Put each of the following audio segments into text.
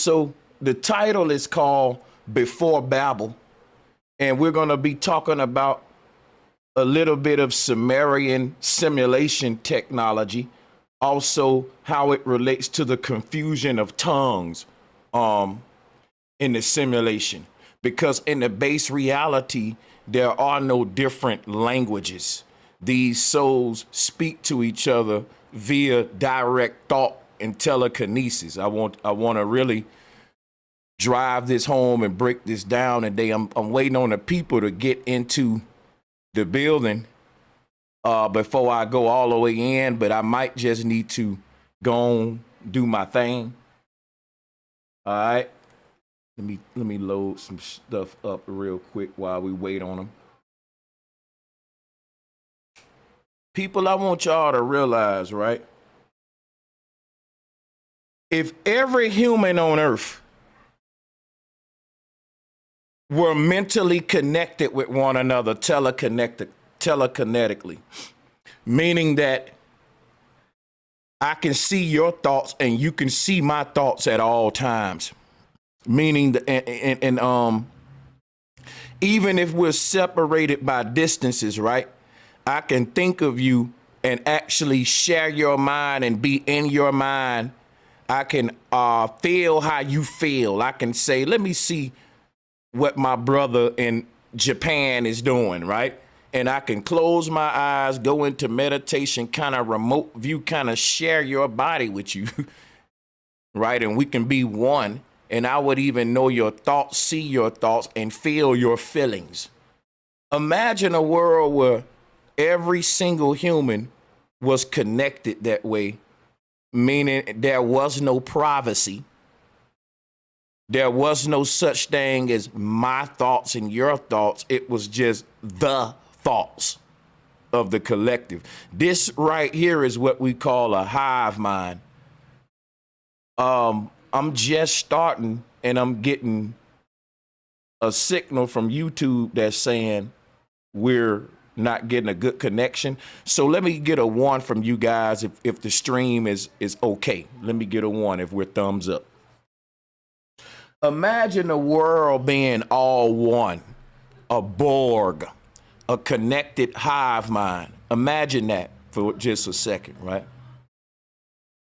So the title is called Before Babel, and we're going to be talking about a little bit of Sumerian simulation technology, also how it relates to the confusion of tongues in the simulation. Because in the base reality, there are no different languages. These souls speak to each other via direct thought and telekinesis. I want to really drive this home and break this down today. I'm waiting on the people to get into the building before I go all the way in, but I might just need to go on, do my thing. All right. Let me load some stuff up real quick while we wait on them. People, I want y'all to realize, right? If every human on earth were mentally connected with one another telekinetically, meaning that I can see your thoughts and you can see my thoughts at all times. Meaning that, and even if we're separated by distances, right? I can think of you and actually share your mind and be in your mind. I can feel how you feel. I can say, let me see what my brother in Japan is doing, right? And I can close my eyes, go into meditation, kind of remote view, kind of share your body with you, right? And we can be one. And I would even know your thoughts, see your thoughts, and feel your feelings. Imagine a world where every single human was connected that way, meaning there was no privacy. There was no such thing as my thoughts and your thoughts. It was just the thoughts of the collective. This right here is what we call a hive mind. I'm just starting and I'm getting a signal from YouTube that's saying we're not getting a good connection. So let me get a 1 from you guys if the stream is okay. Let me get a 1 if we're thumbs up. Imagine the world being all one, a Borg, a connected hive mind. Imagine that for just a second, right?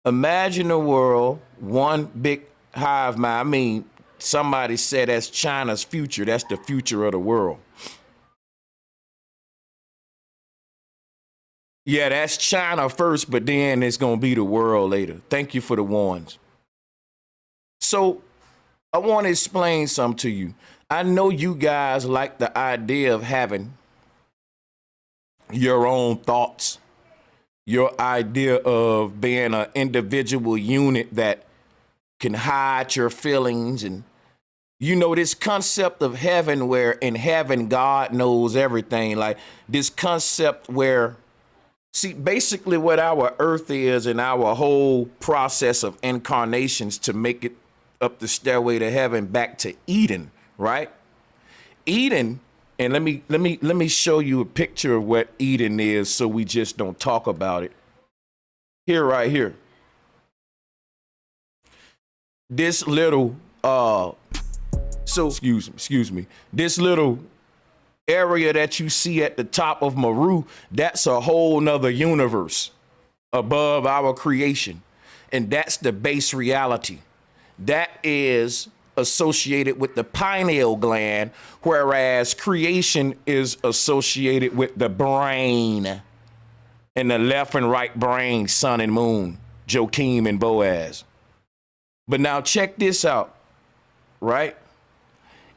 Imagine the world, one big hive mind. I mean, somebody said that's China's future. That's the future of the world. Yeah, that's China first, but then it's going to be the world later. Thank you for the ones. So I want to explain something to you. I know you guys like the idea of having your own thoughts, your idea of being an individual unit that can hide your feelings. And, you know, this concept of heaven where in heaven, God knows everything. Like this concept where, see, basically what our earth is and our whole process of incarnations to make it up the stairway to heaven back to Eden, right? Eden. And let me show you a picture of what Eden is so we just don't talk about it. Here, right here. This little, excuse me. This little area that you see at the top of Maru, that's a whole nother universe above our creation. And that's the base reality. That is associated with the pineal gland, whereas creation is associated with the brain and the left and right brain, sun and moon, Joachim and Boaz. But now check this out, right?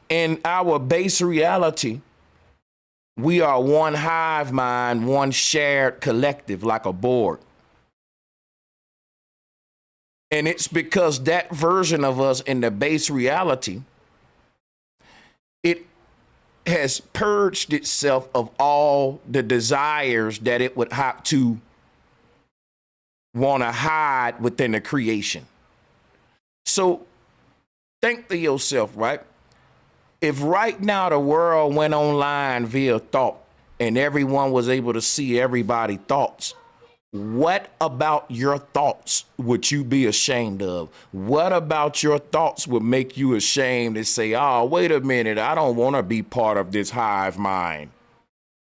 In our base reality, we are one hive mind, one shared collective, like a Borg. And it's because that version of us in the base reality, it has purged itself of all the desires that it would have to want to hide within the creation. So think to yourself, right? If right now the world went online via thought and everyone was able to see everybody's thoughts, What about your thoughts would you be ashamed of? What about your thoughts would make you ashamed and say, oh, wait a minute, I don't want to be part of this hive mind?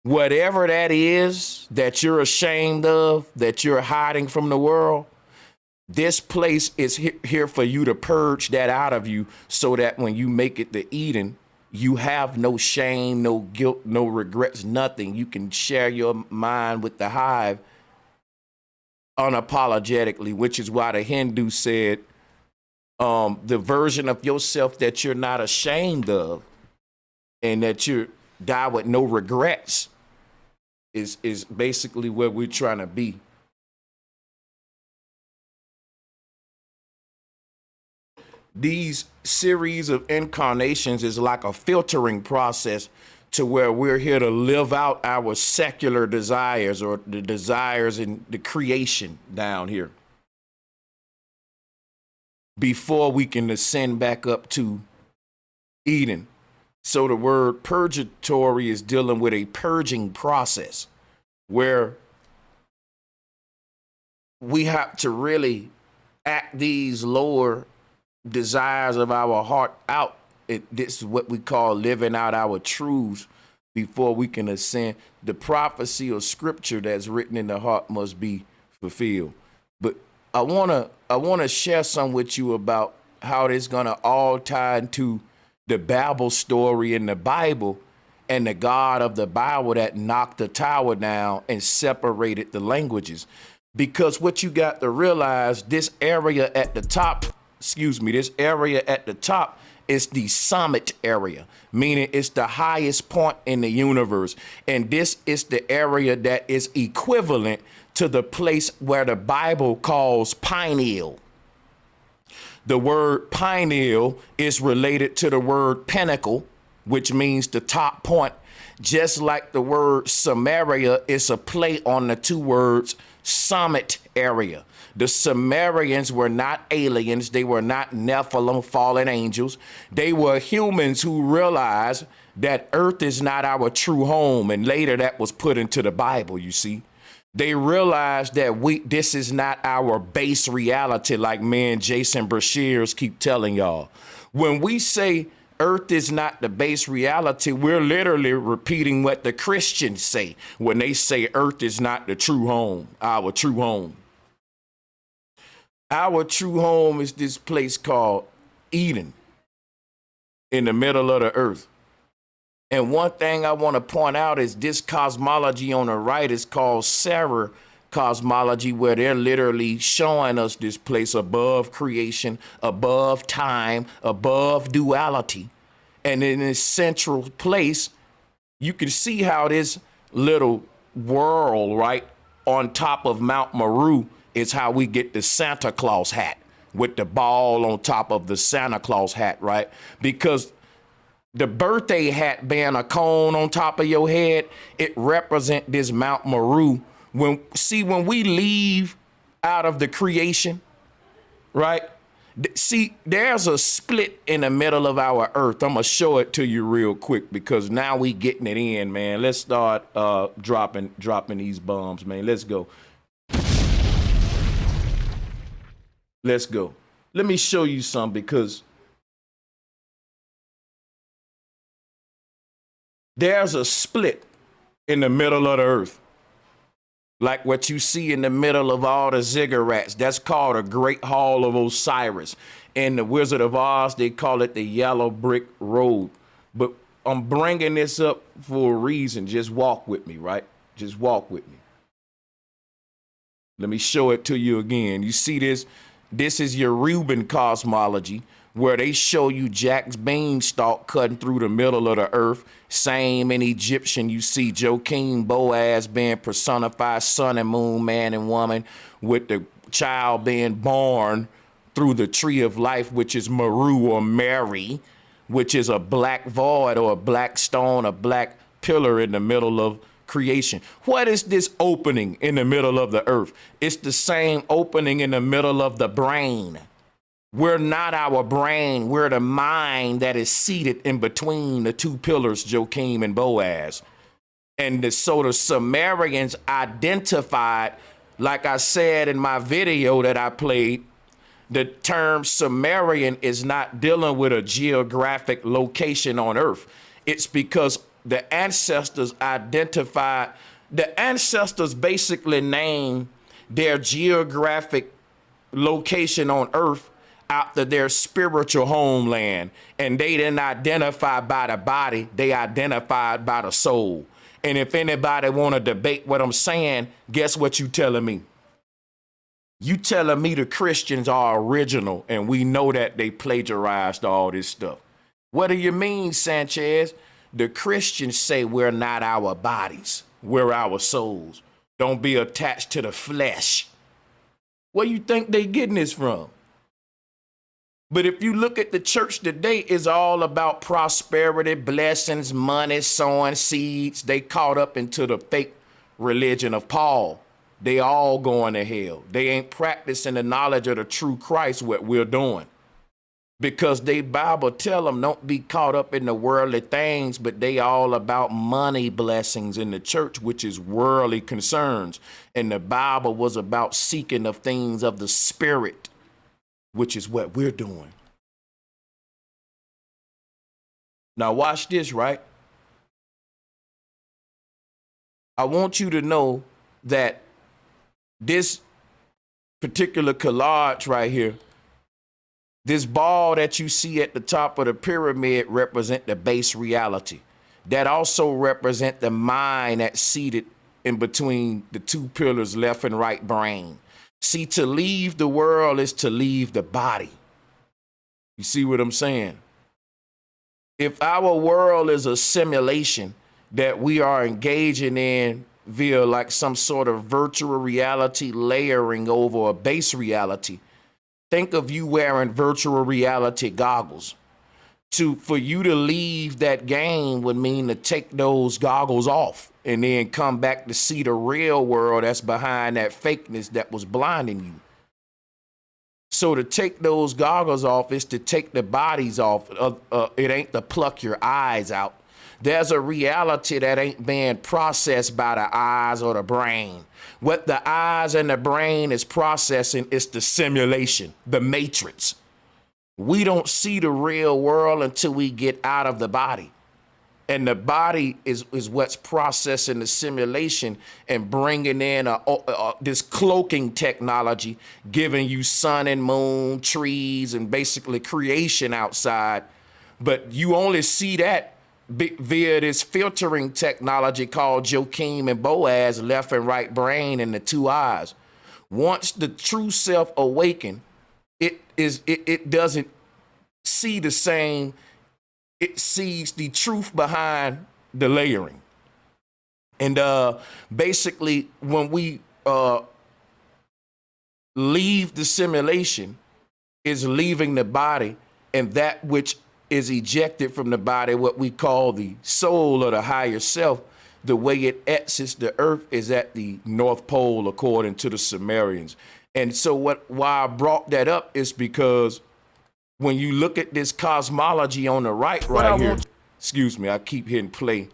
Whatever that is that you're ashamed of, that you're hiding from the world, this place is here for you to purge that out of you so that when you make it to Eden, you have no shame, no guilt, no regrets, nothing. You can share your mind with the hive unapologetically, which is why the Hindu said the version of yourself that you're not ashamed of and that you die with no regrets is basically where we're trying to be. These series of incarnations is like a filtering process to where we're here to live out our secular desires or the desires in the creation down here before we can ascend back up to Eden. So the word purgatory is dealing with a purging process where we have to really act these lower desires of our heart out. This is what we call living out our truths before we can ascend. The prophecy or scripture that's written in the heart must be fulfilled. But I wanna share some with you about how it's gonna all tie into the Babel story in the Bible and the God of the Bible that knocked the tower down and separated the languages. Because what you got to realize, this area at the top is the summit area, meaning it's the highest point in the universe. And this is the area that is equivalent to the place where the Bible calls pineal. The word pineal is related to the word pinnacle, which means the top point. Just like the word Samaria is a play on the two words summit area. The Sumerians were not aliens. They were not Nephilim, fallen angels. They were humans who realized that earth is not our true home. And later that was put into the Bible, you see. They realized that this is not our base reality, like me and Jason Brashears keep telling y'all. When we say earth is not the base reality, we're literally repeating what the Christians say when they say earth is not the true home, our true home. Our true home is this place called Eden in the middle of the earth. And one thing I want to point out is this cosmology on the right is called Sarah cosmology, where they're literally showing us this place above creation, above time, above duality. And in this central place, you can see how this little world right on top of Mount Meru is how we get the Santa Claus hat with the ball on top of the Santa Claus hat, right? Because the birthday hat being a cone on top of your head, it represents this Mount Meru. When we leave out of the creation, right? See, there's a split in the middle of our earth. I'm gonna show it to you real quick because now we getting it in, man. Let's start dropping these bombs, man. Let's go. Let's go. Let me show you some because there's a split in the middle of the earth. Like what you see in the middle of all the ziggurats. That's called a Great Hall of Osiris. In the Wizard of Oz, they call it the Yellow Brick Road. But I'm bringing this up for a reason. Just walk with me, right? Just walk with me. Let me show it to you again. You see this? This is your Reuben cosmology, where they show you Jack's beanstalk cutting through the middle of the earth. Same in Egyptian, you see Joachim Boaz being personified, sun and moon, man and woman, with the child being born through the tree of life, which is Meru or Mary, which is a black void or a black stone, a black pillar in the middle of creation. What is this opening in the middle of the earth? It's the same opening in the middle of the brain. We're not our brain. We're the mind that is seated in between the two pillars, Joachim and Boaz. And so the Sumerians identified Like I said in my video that I played, the term Sumerian is not dealing with a geographic location on earth. It's because the ancestors basically named their geographic location on earth after their spiritual homeland. And they didn't identify by the body, they identified by the soul. And if anybody want to debate what I'm saying, guess what you telling me? You telling me the Christians are original and we know that they plagiarized all this stuff. What do you mean, Sanchez? The Christians say we're not our bodies, we're our souls. Don't be attached to the flesh. Where you think they getting this from? But if you look at the church today, it's all about prosperity, blessings, money, sowing seeds. They caught up into the fake religion of Paul. They all going to hell. They ain't practicing the knowledge of the true Christ, what we're doing. Because they Bible tell them don't be caught up in the worldly things, but they all about money blessings in the church, which is worldly concerns. And the Bible was about seeking the things of the spirit, which is what we're doing. Now watch this, right? I want you to know that this particular collage right here, this ball that you see at the top of the pyramid represent the base reality. That also represent the mind that's seated in between the two pillars, left and right brain. See, to leave the world is to leave the body. You see what I'm saying? If our world is a simulation that we are engaging in via like some sort of virtual reality layering over a base reality, think of you wearing virtual reality goggles. For you to leave that game would mean to take those goggles off and then come back to see the real world that's behind that fakeness that was blinding you. So to take those goggles off is to take the bodies off. It ain't to pluck your eyes out. There's a reality that ain't being processed by the eyes or the brain. What the eyes and the brain is processing is the simulation, the matrix. We don't see the real world until we get out of the body. And the body is what's processing the simulation and bringing in this cloaking technology, giving you sun and moon, trees, and basically creation outside. But you only see that via this filtering technology called Joachim and Boaz, left and right brain, and the two eyes. Once the true self awaken, it doesn't see the same. It sees the truth behind the layering. And basically, when we leave the simulation, is leaving the body, and that which is ejected from the body, what we call the soul or the higher self, the way it exits the earth is at the North Pole, according to the Sumerians. And so why I brought that up is because when you look at this cosmology on the right here, excuse me, I keep hitting play.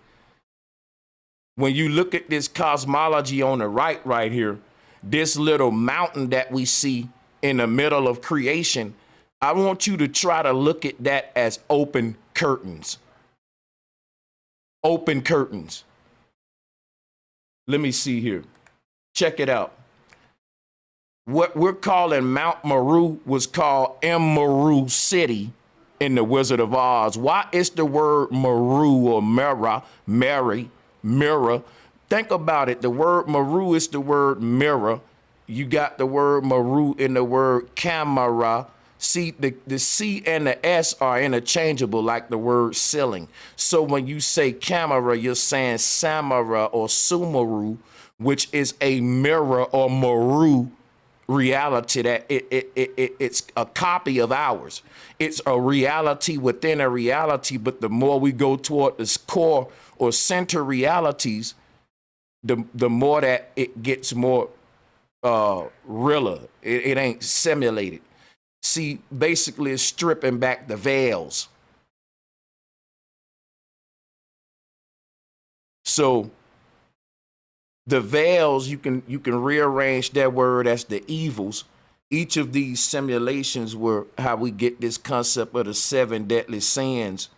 When you look at this cosmology on the right here, this little mountain that we see in the middle of creation, I want you to try to look at that as open curtains. Open curtains. Let me see here. Check it out. What we're calling Mount Meru was called Meru City in the Wizard of Oz. Why is the word Meru or mirror? Think about it. The word Meru is the word mirror. You got the word Meru in the word camera. See, the C and the S are interchangeable like the word ceiling. So when you say camera, you're saying Samara or Sumeru, which is a mirror or Meru reality that it's a copy of ours. It's a reality within a reality, but the more we go toward this core or center realities, the more that it gets more realer. It ain't simulated. See, basically it's stripping back the veils. So The veils, you can rearrange that word as the evils. Each of these simulations were how we get this concept of the seven deadly sins.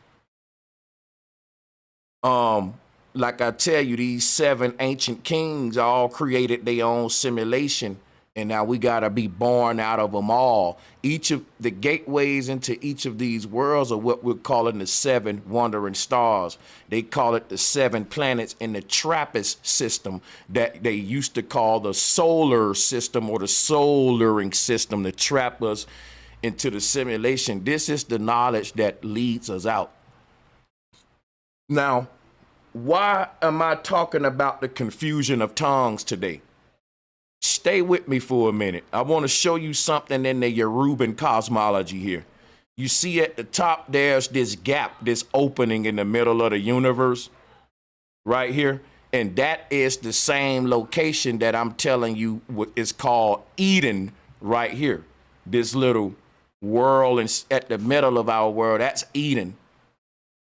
Like I tell you, these seven ancient kings all created their own simulation, and now we gotta be born out of them all. Each of the gateways into each of these worlds are what we're calling the seven wandering stars. They call it the seven planets in the TRAPPIST system that they used to call the solar system or the solaring system to trap us into the simulation. This is the knowledge that leads us out. Now, why am I talking about the confusion of tongues today? Stay with me for a minute. I want to show you something in the Yoruban cosmology here. You see at the top, there's this gap, this opening in the middle of the universe right here. And that is the same location that I'm telling you is called Eden right here. This little world at the middle of our world, that's Eden.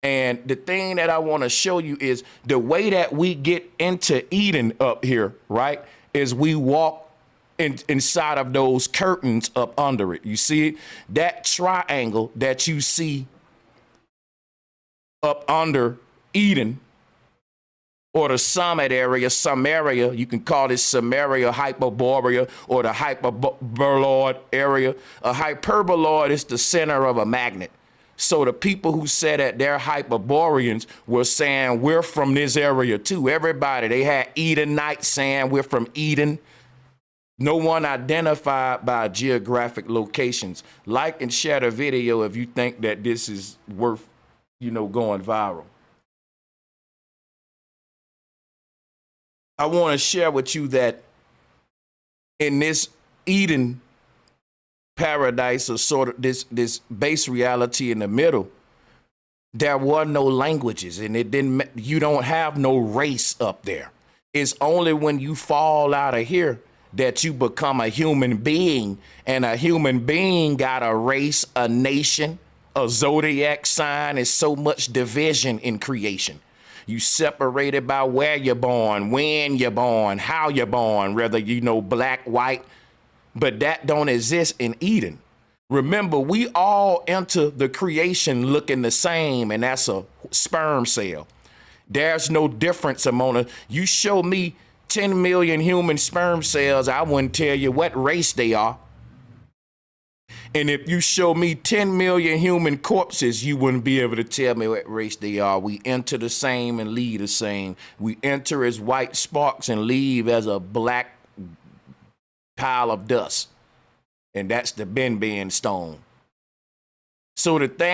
And the thing that I want to show you is the way that we get into Eden up here, right, is we walk inside of those curtains up under it. You see it? That triangle that you see up under Eden, or the summit area, Samaria, you can call this Samaria, Hyperborea, or the hyperboloid area. A hyperboloid is the center of a magnet. So the people who said that they're Hyperboreans were saying we're from this area too. Everybody, they had Edenites saying we're from Eden. No one identified by geographic locations. Like and share the video if you think that this is worth, going viral. I want to share with you that in this Eden paradise, or sort of this base reality in the middle, there were no languages, and you don't have no race up there. It's only when you fall out of here that you become a human being, and a human being got a race, a nation, a zodiac sign. Is so much division in creation. You separated by where you're born, when you're born, how you're born, whether black, white. But that don't exist in Eden. Remember, we all enter the creation looking the same, and that's a sperm cell. There's no difference among you show me 10 million human sperm cells, I wouldn't tell you what race they are. And if you show me 10 million human corpses, you wouldn't be able to tell me what race they are. We enter the same and leave the same. We enter as white sparks and leave as a black pile of dust. And that's the Ben stone. So the thing